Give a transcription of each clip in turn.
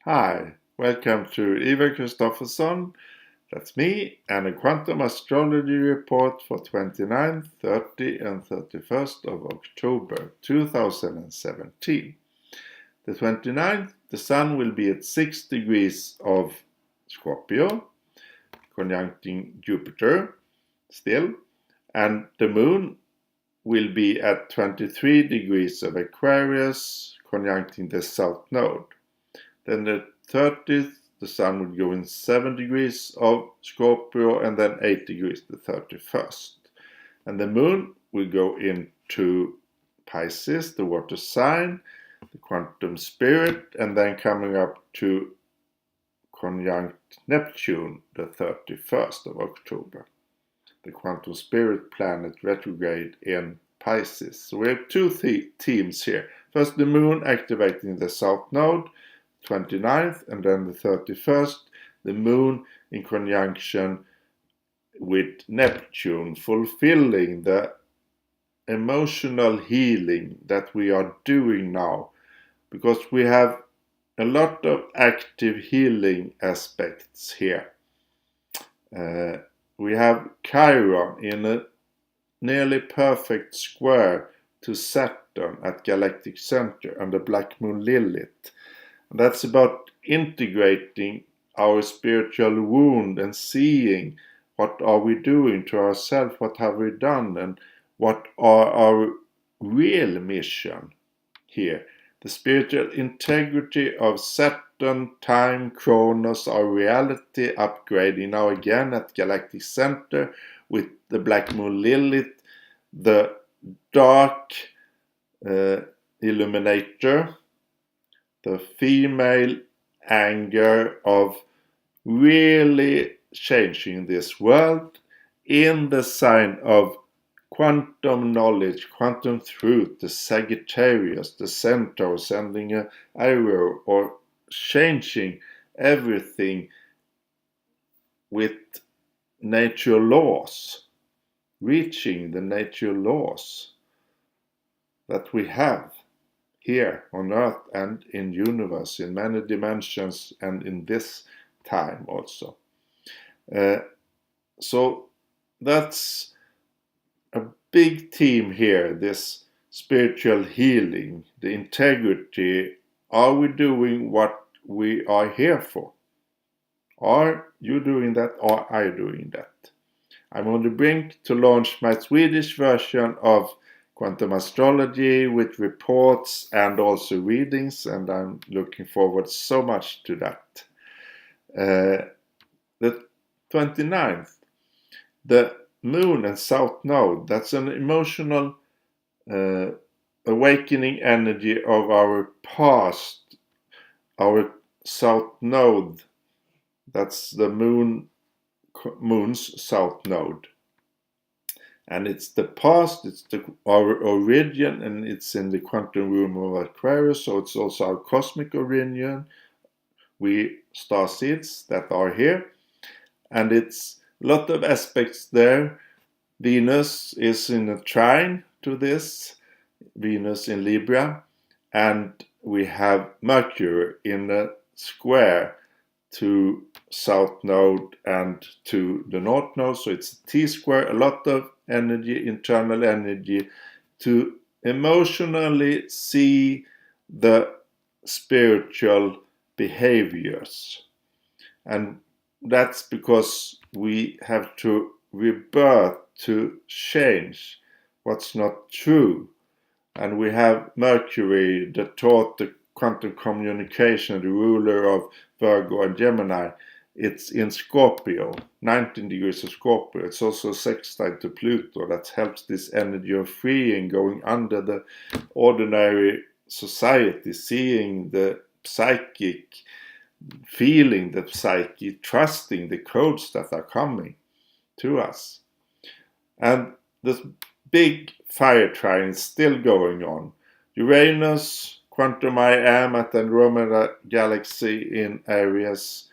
Hi, welcome to Eva Kristofferson, that's me, and a Quantum Astrology report for 29th, 30 and 31st of October 2017. The 29th, the Sun will be at 6 degrees of Scorpio, conjuncting Jupiter still, and the Moon will be at 23 degrees of Aquarius, conjuncting the South Node. Then the 30th, the Sun will go in 7 degrees of Scorpio and then 8 degrees the 31st. And the Moon will go into Pisces, the water sign, the quantum spirit, and then coming up to conjunct Neptune the 31st of October. The quantum spirit planet retrograde in Pisces. So we have two themes here. First, the Moon activating the South Node, 29th, and then the 31st, the Moon in conjunction with Neptune, fulfilling the emotional healing that we are doing now, because we have a lot of active healing aspects here. We have Chiron in a nearly perfect square to Saturn at galactic center and the black moon Lilith. That's about integrating our spiritual wound and seeing what are we doing to ourselves, what have we done, and what are our real mission here. The spiritual integrity of Saturn, time, Kronos, our reality upgrading now again at galactic center with the black moon Lilith, the dark illuminator, the female anger of really changing this world in the sign of quantum knowledge, quantum truth, the Sagittarius, the Centaur, sending an arrow or changing everything with nature laws, reaching the nature laws that we have here on Earth and in universe, in many dimensions, and in this time also. So that's a big theme here, this spiritual healing, the integrity. Are we doing what we are here for? Are you doing that, or are you doing that? I'm on the brink to launch my Swedish version of Quantum Astrology with reports and also readings, and I'm looking forward so much to that. The 29th, the Moon and South Node, that's an emotional awakening energy of our past, our South Node, that's the Moon's South Node. And it's the past, it's our origin, and it's in the quantum room of Aquarius, so it's also our cosmic origin, we starseeds that are here. And it's a lot of aspects there. Venus is in a trine to this, Venus in Libra, and we have Mercury in a square to South Node and to the North Node, so it's a T-square, a lot of energy, internal energy, to emotionally see the spiritual behaviors. And that's because we have to rebirth, to change what's not true. And we have Mercury, the taught the quantum communication, the ruler of Virgo and Gemini. It's in Scorpio, 19 degrees of Scorpio. It's also sextile to Pluto. That helps this energy of freeing, going under the ordinary society, seeing the psychic, feeling the psyche, trusting the codes that are coming to us. And this big fire trine is still going on. Uranus, quantum I am at Andromeda galaxy in Aries,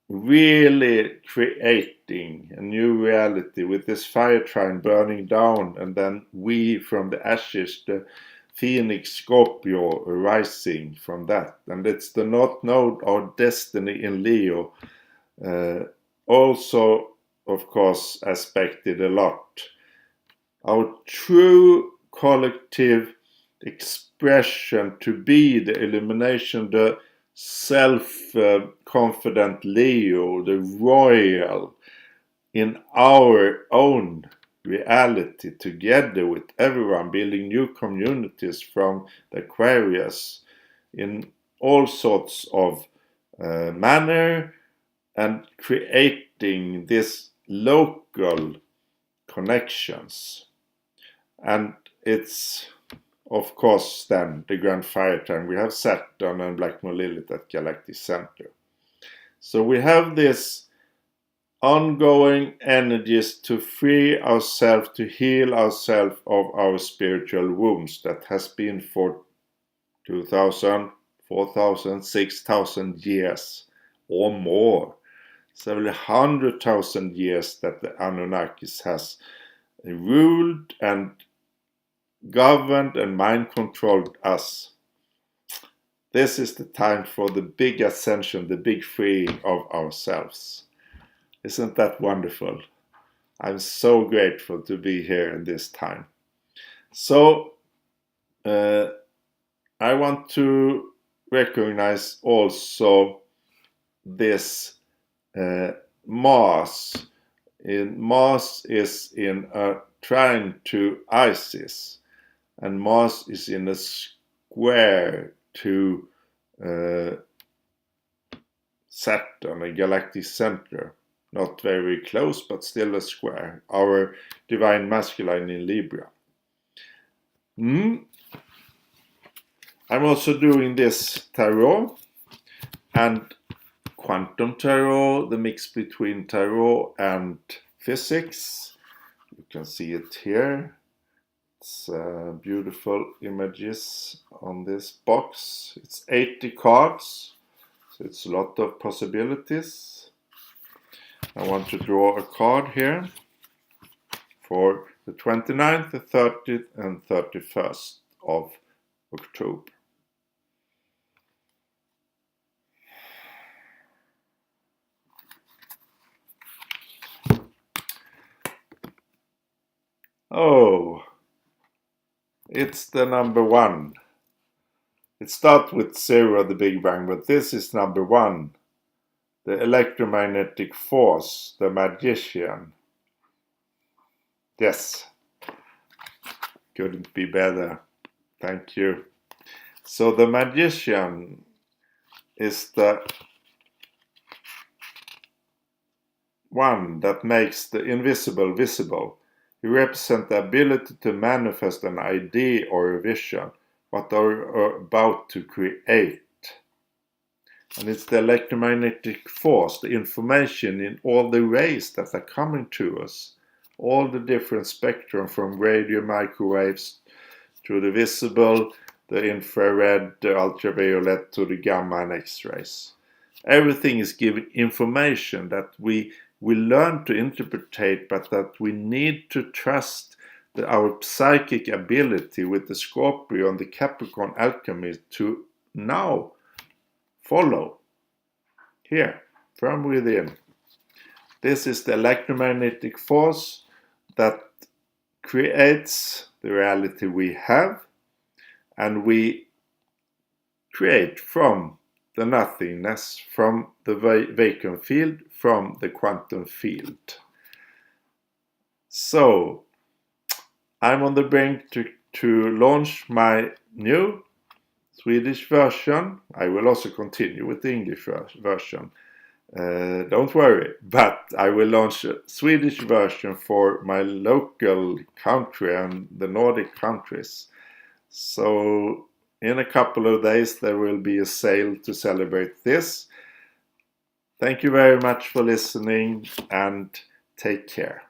really creating a new reality with this fire trine burning down, and then we from the ashes, the Phoenix Scorpio arising from that. And it's the North Node, our destiny in Leo, also, of course, aspected a lot. Our true collective expression to be the illumination, the self-confident Leo, the royal, in our own reality, together with everyone, building new communities from the Aquarius in all sorts of manner, and creating this local connections. And it's, of course, then the grand fire time. We have Saturn and Black Moon Lilith at galactic center. So we have this ongoing energies to free ourselves, to heal ourselves of our spiritual wounds that has been for 2,000, 4,000, 6,000 years or more. Several 100,000 years that the Anunnakis has ruled and governed and mind controlled us. This is the time for the big ascension, the big freeing of ourselves. Isn't that wonderful? I'm so grateful to be here in this time. So I want to recognize also this Mars. Mars is in a trine to Isis, and Mars is in a square to Saturn, a galactic center. Not very close, but still a square. Our divine masculine in Libra. I'm also doing this tarot and quantum tarot, the mix between tarot and physics. You can see it here. It's beautiful images on this box. It's 80 cards, so it's a lot of possibilities. I want to draw a card here for the 29th, the 30th and 31st of October. Oh, it's the number 1. It starts with 0, the Big Bang, but this is number 1. The electromagnetic force, the magician. Yes, couldn't be better. Thank you. So the magician is the one that makes the invisible visible. He represents the ability to manifest an idea or a vision, what are about to create. And it's the electromagnetic force, the information in all the rays that are coming to us. All the different spectrum from radio microwaves to the visible, the infrared, the ultraviolet to the gamma and X-rays. Everything is giving information that we learn to interpret, but that we need to trust our psychic ability with the Scorpio and the Capricorn alchemy to now follow here from within. This is the electromagnetic force that creates the reality we have, and we create from the nothingness, from the vacuum field, from the quantum field. So I'm on the brink to launch my new Swedish version. I will also continue with the English version. Don't worry, but I will launch a Swedish version for my local country and the Nordic countries. So in a couple of days there will be a sale to celebrate this. Thank you very much for listening and take care.